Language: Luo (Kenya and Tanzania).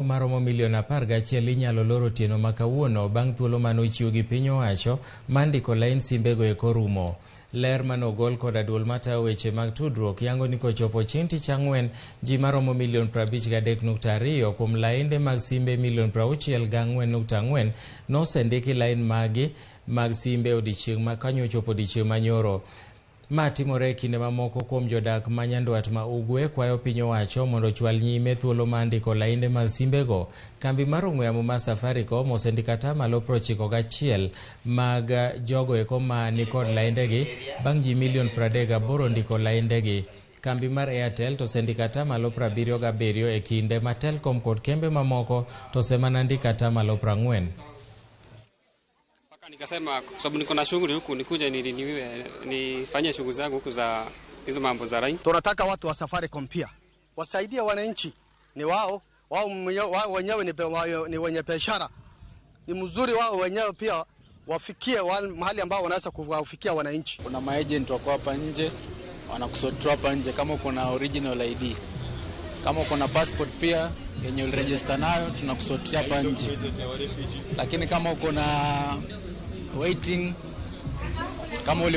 maromo milion 11 inyalo loro tieno makawuono bang' thuolo manochiw gi piny owacho mandiko lain simbego e korumo. Ler manogol koda duol matayo weche mag tudruok yango ni kochopo chieng' tich ang'wen ji maromo milion 53.2 kuom lainde mag simbe milion 64.4 nosendiki lain mag simbe odiechieng' ma kanyo ochopo odiechieng' manyoro. Ma timore e kinde mamoko kuom jodak ma nyandwat ma ugwe kwayo piny owacho mondo chwal nyime thuolo ma ndiko lainde mag simbego. Kambi mar ong'we yamo ma Safaricom osendiko atamalo 91 mag jogo eko ma nikod laindegi bang' ji milion 38 ndiko laindegi. Kambi mar Airtel to osendiko atamalo 77 e kinde ma Telcom kod kembe mamoko to osemana ndiko atamalo 40. Nikasema kwa sababu niko na shughuli huku nikuje nifanye shughuli zangu huku za hizo mambo za line. Tunataka watu wa Safaricom pia wasaidie wananchi, ni wao wenyewe ni wenye biashara. Ni mzuri wao wenyewe pia wafikie mahali ambao wanaweza kuwafikia wananchi. Kuna maagent wako hapa nje wanakusotoa hapa nje kama uko na original ID. Kama uko na passport pia yenye uliregister nayo tunakusotia hapa nje. Lakini kama uko na waiting kama